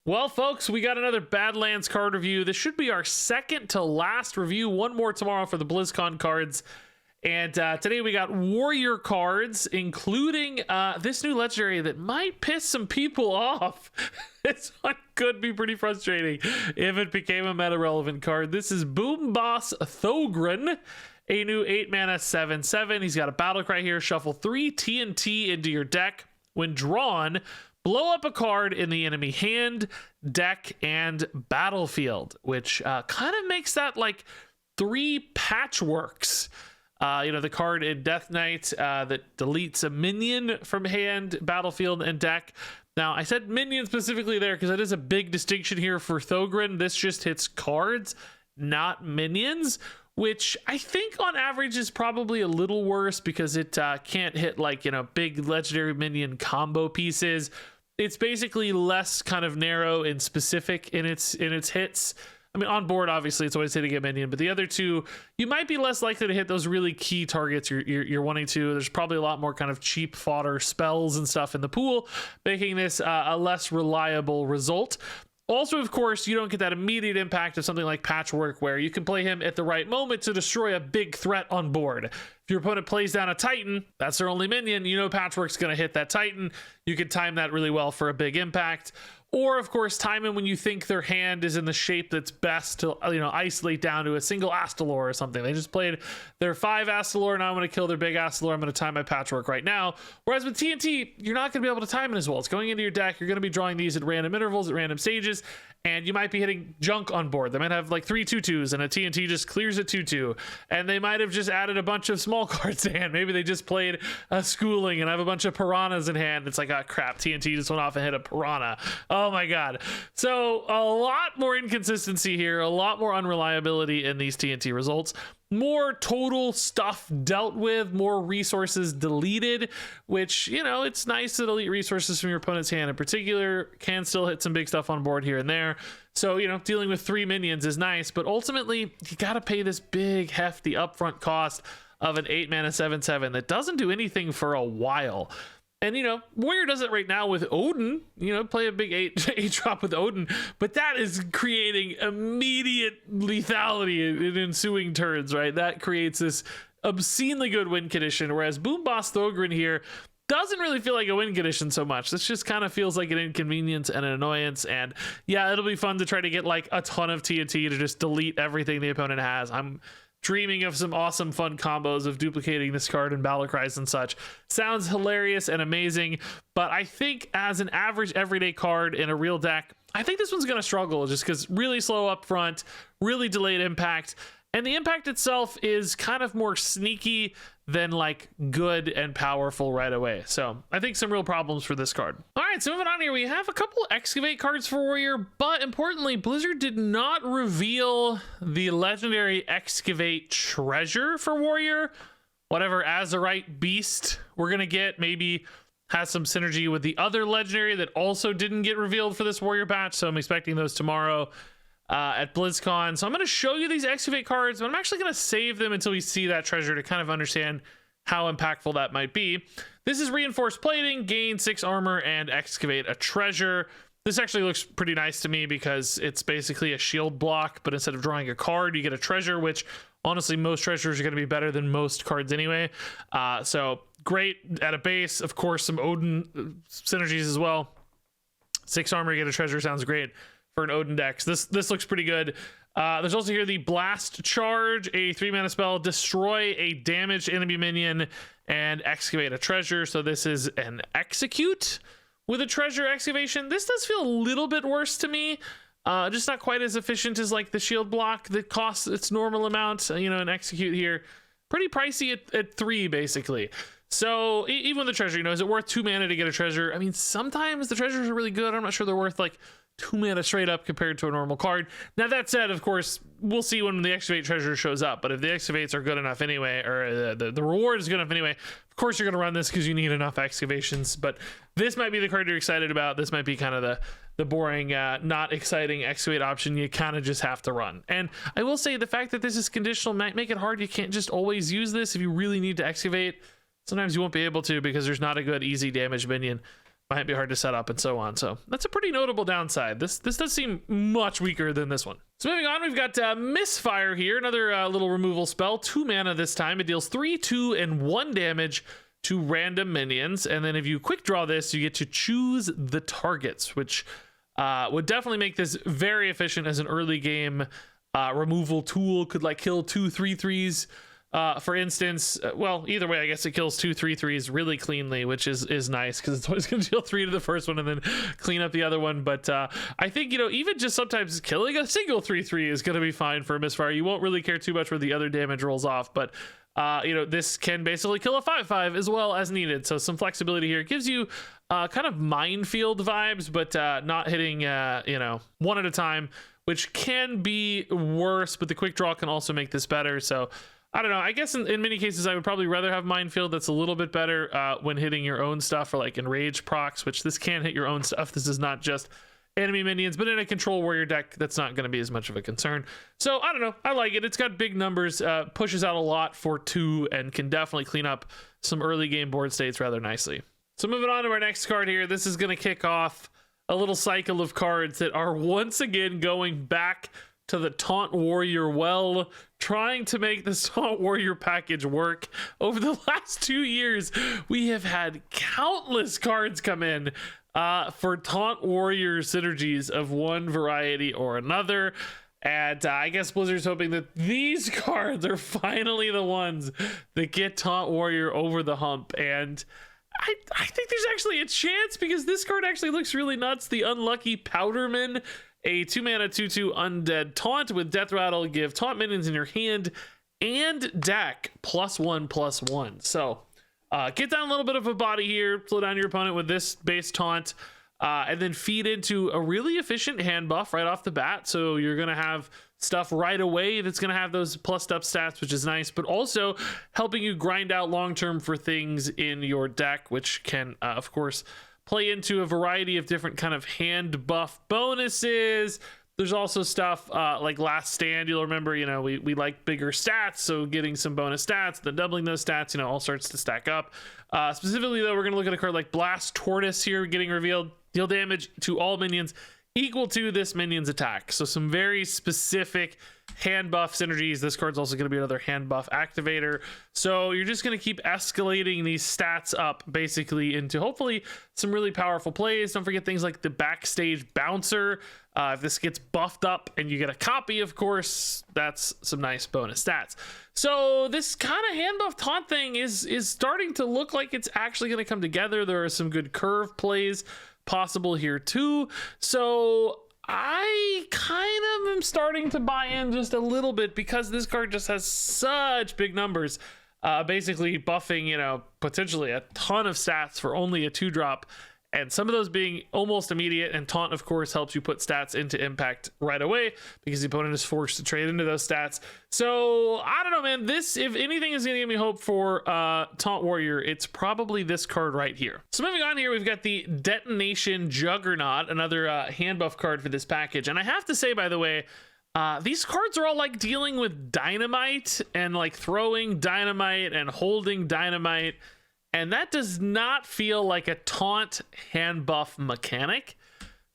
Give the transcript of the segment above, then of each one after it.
Well, folks, we got another Badlands card review. This should be our second to last review. One more tomorrow for the BlizzCon cards. And today we got Warrior cards, including this new legendary that might piss some people off. This one could be pretty frustrating if it became a meta-relevant card. This is Boom Boss Thogren, a new 8-mana 7/7. He's got a battle cry here. Shuffle 3 TNT into your deck. When drawn, blow up a card in the enemy hand, deck, and battlefield, which kind of makes that like 3 patchworks. The card in Death Knight that deletes a minion from hand, battlefield, and deck. Now, I said minion specifically there because that is a big distinction here for Thogren. This just hits cards, not minions, which I think on average is probably a little worse because it can't hit like, big legendary minion combo pieces. It's basically less kind of narrow and specific in its hits. I mean, on board, obviously, it's always hitting a minion, but the other two, you might be less likely to hit those really key targets you're wanting to. There's probably a lot more kind of cheap fodder spells and stuff in the pool, making this a less reliable result. Also, of course, you don't get that immediate impact of something like Patchwork, where you can play him at the right moment to destroy a big threat on board. If your opponent plays down a Titan, that's their only minion, Patchwork's going to hit that Titan. You can time that really well for a big impact. Or, of course, time them when you think their hand is in the shape that's best to, isolate down to a single Astalor or something. They just played their 5 Astalor, now I'm going to kill their big Astalor. I'm going to time my Patchwork right now. Whereas with TNT, you're not going to be able to time it as well. It's going into your deck. You're going to be drawing these at random intervals, at random stages, and you might be hitting junk on board. They might have like 3 2/2s, and a TNT just clears a 2/2. And they might have just added a bunch of small cards to hand. Maybe they just played a Schooling and have a bunch of Piranhas in hand. It's like, oh crap, TNT just went off and hit a Piranha. Oh my god. So a lot more inconsistency here, a lot more unreliability in these TNT results. More total stuff dealt with, more resources deleted, which, it's nice to delete resources from your opponent's hand in particular. Can still hit some big stuff on board here and there. So, dealing with 3 minions is nice, but ultimately you got to pay this big, hefty upfront cost of an 8-mana 7/7 that doesn't do anything for a while. And, Warrior does it right now with Odin, play a big 8 drop with Odin, but that is creating immediate lethality in ensuing turns, right? That creates this obscenely good win condition, whereas Boom Boss Thogren here doesn't really feel like a win condition so much. This just kind of feels like an inconvenience and an annoyance. And yeah, it'll be fun to try to get like a ton of TNT to just delete everything the opponent has. I'm dreaming of some awesome fun combos of duplicating this card in battle cries and such. Sounds hilarious and amazing, but I think as an average everyday card in a real deck, I think this one's going to struggle just because really slow up front, really delayed impact, and the impact itself is kind of more sneaky than like good and powerful right away. So I think some real problems for this card. All right, so moving on here, we have a couple Excavate cards for Warrior, but importantly, Blizzard did not reveal the legendary Excavate treasure for Warrior. Whatever Azurite beast we're gonna get maybe has some synergy with the other legendary that also didn't get revealed for this Warrior patch, so I'm expecting those tomorrow at BlizzCon. So I'm going to show you these Excavate cards, but I'm actually going to save them until we see that treasure to kind of understand how impactful that might be. This is Reinforced Plating, gain 6 armor, and Excavate a treasure. This actually looks pretty nice to me because it's basically a shield block, but instead of drawing a card, you get a treasure, which honestly, most treasures are going to be better than most cards anyway. So great at a base. Of course, some Odin synergies as well. 6 armor, you get a treasure, sounds great for an Odin deck. So this looks pretty good. There's also here the Blast Charge, a 3-mana spell, destroy a damaged enemy minion and excavate a treasure. So this is an Execute with a treasure excavation. This does feel a little bit worse to me. Just not quite as efficient as like the shield block that costs its normal amount. An Execute here, pretty pricey at 3 basically. So even with the treasure, is it worth 2 mana to get a treasure? I mean, sometimes the treasures are really good. I'm not sure they're worth like 2 mana straight up compared to a normal card. Now that said, of course, we'll see when the Excavate treasure shows up, but if the Excavates are good enough anyway, or the reward is good enough anyway, of course you're going to run this because you need enough excavations. But this might be the card you're excited about. This might be kind of the boring, not exciting Excavate option you kind of just have to run. And I will say the fact that this is conditional might make it hard. You can't just always use this if you really need to Excavate. Sometimes you won't be able to because there's not a good easy damage minion. might be hard to set up and so on. So that's a pretty notable downside. This does seem much weaker than this one. So moving on, we've got Misfire here, another little removal spell, 2 mana this time. It deals 3, 2, and 1 damage to random minions, and then if you quick draw this, you get to choose the targets, which would definitely make this very efficient as an early game removal tool. Could like kill 2 3/3s. For instance, well, either way, I guess it kills 2 3/3s really cleanly, which is nice because it's always going to deal 3 to the first one and then clean up the other one. But I think, even just sometimes killing a single 3/3 is going to be fine for a Misfire. You won't really care too much where the other damage rolls off, but this can basically kill a 5/5 as well as needed. So some flexibility here. It gives you kind of minefield vibes, but not hitting, one at a time, which can be worse, but the quick draw can also make this better. So I don't know. I guess in many cases, I would probably rather have minefield. That's a little bit better when hitting your own stuff, or like enrage procs, which this can hit your own stuff. This is not just enemy minions, but in a control warrior deck, that's not going to be as much of a concern. So I don't know. I like it. It's got big numbers, pushes out a lot for 2, and can definitely clean up some early game board states rather nicely. So moving on to our next card here, this is going to kick off a little cycle of cards that are once again going back to the Taunt Warrior well, trying to make the Taunt Warrior package work. Over the last 2 years, we have had countless cards come in for Taunt Warrior synergies of one variety or another. And I guess Blizzard's hoping that these cards are finally the ones that get Taunt Warrior over the hump. And I think there's actually a chance, because this card actually looks really nuts. The Unlucky Powderman, a 2-mana 2/2 undead taunt with Death Rattle. Give taunt minions in your hand and deck +1/+1. So get down a little bit of a body here, slow down your opponent with this base taunt, and then feed into a really efficient hand buff right off the bat. So you're going to have stuff right away that's going to have those plussed up stats, which is nice, but also helping you grind out long term for things in your deck, which can, of course, play into a variety of different kind of hand buff bonuses. There's also stuff like Last Stand. You'll remember, we like bigger stats, so getting some bonus stats, then doubling those stats, all starts to stack up. Specifically, though, we're going to look at a card like Blast Tortoise here getting revealed. Deal damage to all minions equal to this minion's attack. So some very specific hand buff synergies. This card's also going to be another hand buff activator. So you're just going to keep escalating these stats up basically into hopefully some really powerful plays. Don't forget things like the Backstage Bouncer. If this gets buffed up and you get a copy, of course, that's some nice bonus stats. So this kind of hand buff taunt thing is starting to look like it's actually going to come together. There are some good curve plays possible here too. So I kind of am starting to buy in just a little bit, because this card just has such big numbers, basically buffing, potentially a ton of stats for only a 2-drop, and some of those being almost immediate. And taunt, of course, helps you put stats into impact right away, because the opponent is forced to trade into those stats. So I don't know, man. This, if anything, is gonna give me hope for Taunt Warrior, it's probably this card right here. So moving on here, we've got the Detonation Juggernaut, another hand buff card for this package. And I have to say, by the way, these cards are all like dealing with dynamite and like throwing dynamite and holding dynamite, and that does not feel like a taunt hand buff mechanic.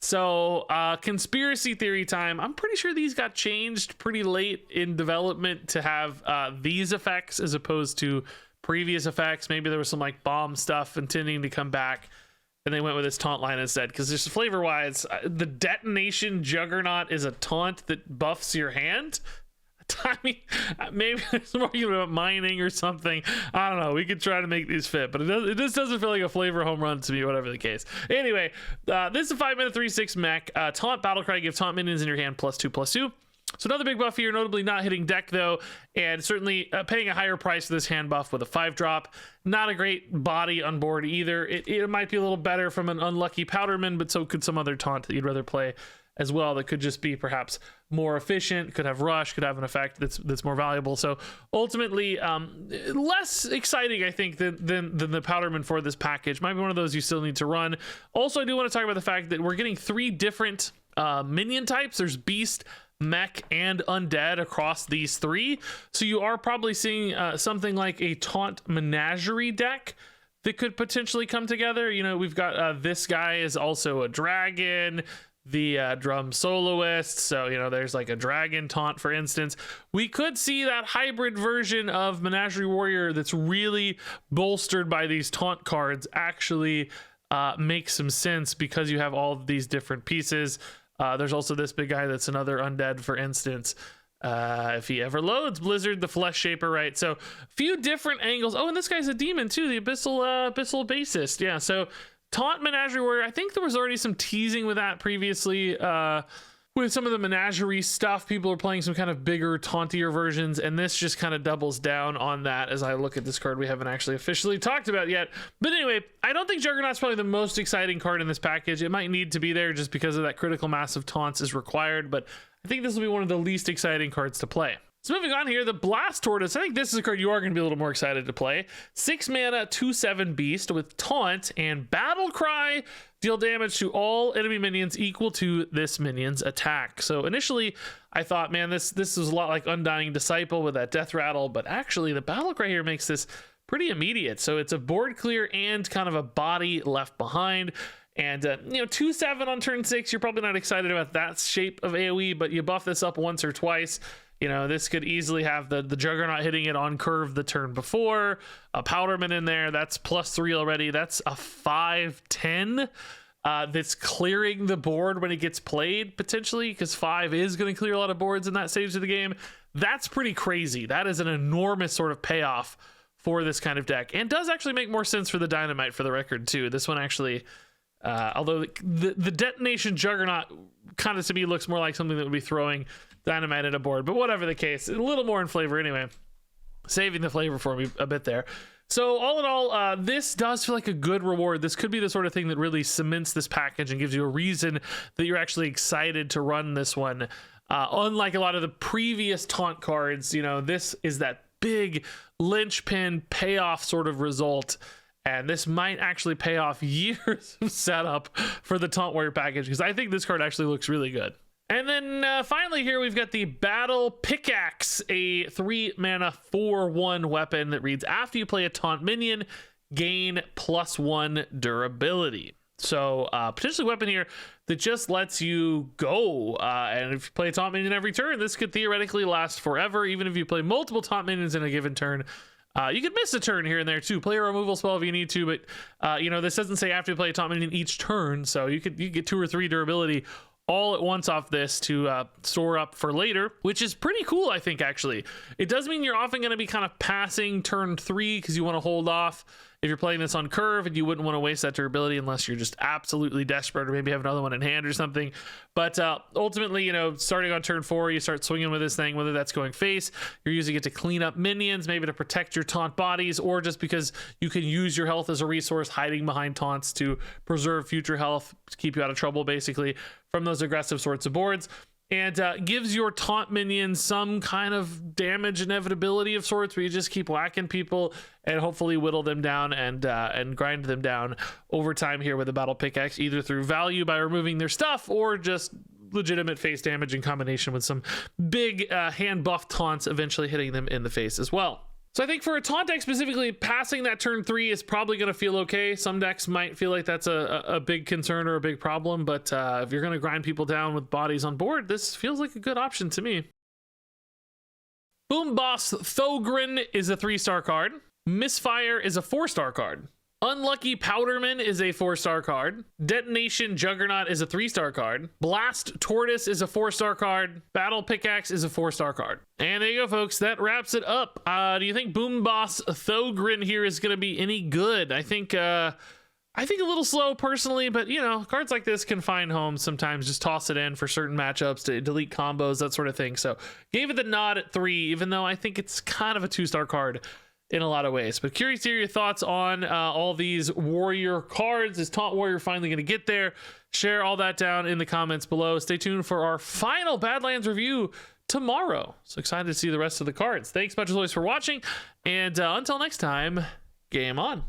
So conspiracy theory time. I'm pretty sure these got changed pretty late in development to have these effects as opposed to previous effects. Maybe there was some like bomb stuff intending to come back, and they went with this taunt line instead, because just flavor wise, the Detonation Juggernaut is a taunt that buffs your hand. I mean, maybe there's more about mining or something. I don't know. We could try to make these fit, but it just doesn't feel like a flavor home run to me, whatever the case. Anyway, this is a 5-mana 3/6 mech. Taunt Battlecry, give taunt minions in your hand +2/+2. So another big buff here, notably not hitting deck though, and certainly paying a higher price for this hand buff with a 5-drop. Not a great body on board either. It might be a little better from an Unlucky Powderman, but so could some other taunt that you'd rather play as well, that could just be perhaps more efficient, could have rush, could have an effect that's more valuable. So ultimately less exciting, I think, than the Powderman for this package. Might be one of those you still need to run. Also, I do want to talk about the fact that we're getting 3 different minion types. There's Beast, Mech, and Undead across these 3. So you are probably seeing something like a Taunt Menagerie deck that could potentially come together. You know, we've got this guy is also a dragon, the drum soloist, so you know there's like a dragon taunt, for instance. We could see that hybrid version of Menagerie Warrior that's really bolstered by these taunt cards actually make some sense, because you have all of these different pieces. There's also this big guy that's another undead, for instance, if he ever loads. Blizzard, the flesh shaper, right? So a few different angles. Oh, and this guy's a demon too, the abyssal bassist. Yeah, so Taunt Menagerie Warrior, I think there was already some teasing with that previously. With some of the Menagerie stuff, people are playing some kind of bigger, tauntier versions, and this just kind of doubles down on that. As I look at this card we haven't actually officially talked about yet. But anyway, I don't think Juggernaut's probably the most exciting card in this package. It might need to be there just because of that critical mass of taunts is required, but I think this will be one of the least exciting cards to play. So moving on here, the Blast Tortoise. I think this is a card you are going to be a little more excited to play. 6 mana, 2/7 beast with Taunt and Battle Cry. Deal damage to all enemy minions equal to this minion's attack. So initially, I thought, man, this is a lot like Undying Disciple with that Death Rattle, but actually the Battle Cry here makes this pretty immediate. So it's a board clear and kind of a body left behind. And, you know, 2/7 on turn 6, you're probably not excited about that shape of AoE, but you buff this up once or twice. You know, this could easily have the Juggernaut hitting it on curve the turn before, a Powderman in there, that's +3 already. That's a 5/10 that's clearing the board when it gets played, potentially, because 5 is going to clear a lot of boards in that stage of the game. That's pretty crazy. That is an enormous sort of payoff for this kind of deck, and does actually make more sense for the Dynamite, for the record, too. This one actually, although the Detonation Juggernaut kind of to me looks more like something that would be throwing Dynamite at a board, but whatever the case, a little more in flavor anyway. Saving the flavor for me a bit there. So all in all, this does feel like a good reward. This could be the sort of thing that really cements this package and gives you a reason that you're actually excited to run this one. Unlike a lot of the previous taunt cards, you know, this is that big linchpin payoff sort of result. And this might actually pay off years of setup for the Taunt Warrior package, because I think this card actually looks really good. And then finally here we've got the Battle Pickaxe, a 3 mana 4/1 weapon that reads, after you play a taunt minion, gain +1 durability. So potentially a weapon here that just lets you go. And if you play a taunt minion every turn, this could theoretically last forever. Even if you play multiple taunt minions in a given turn, you could miss a turn here and there too. Play a removal spell if you need to, but you know, this doesn't say after you play a taunt minion each turn, so you could get 2 or 3 durability all at once off this to store up for later, which is pretty cool, I think, actually. It does mean you're often going to be kind of passing turn 3 because you want to hold off if you're playing this on curve, and you wouldn't want to waste that durability unless you're just absolutely desperate or maybe have another one in hand or something. But ultimately, you know, starting on turn 4, you start swinging with this thing, whether that's going face, you're using it to clean up minions, maybe to protect your taunt bodies, or just because you can use your health as a resource, hiding behind taunts to preserve future health, to keep you out of trouble, basically, from those aggressive sorts of boards. And gives your taunt minions some kind of damage inevitability of sorts, where you just keep whacking people and hopefully whittle them down and grind them down over time here with a Battle Pickaxe, either through value by removing their stuff, or just legitimate face damage in combination with some big hand buff taunts eventually hitting them in the face as well. So I think for a taunt deck specifically, passing that turn 3 is probably going to feel okay. Some decks might feel like that's a big concern or a big problem, but if you're going to grind people down with bodies on board, this feels like a good option to me. Boom Boss Thogrin is a 3-star card. Misfire is a 4-star card. Unlucky Powderman is a 4-star card. Detonation Juggernaut is a 3-star card. Blast Tortoise is a 4-star card. Battle Pickaxe is a 4-star card. And there you go, folks. That wraps it up. Do you think Boom Boss Thogrin here is going to be any good? I think a little slow personally, but you know, cards like this can find homes sometimes. Just toss it in for certain matchups to delete combos, that sort of thing. So gave it the nod at 3, even though I think it's kind of a 2-star card in a lot of ways. But curious to hear your thoughts on all these Warrior cards. Is Taunt Warrior finally going to get there? Share all that down in the comments below. Stay tuned for our final Badlands review tomorrow. So excited to see the rest of the cards. Thanks much as always for watching, and until next time, game on.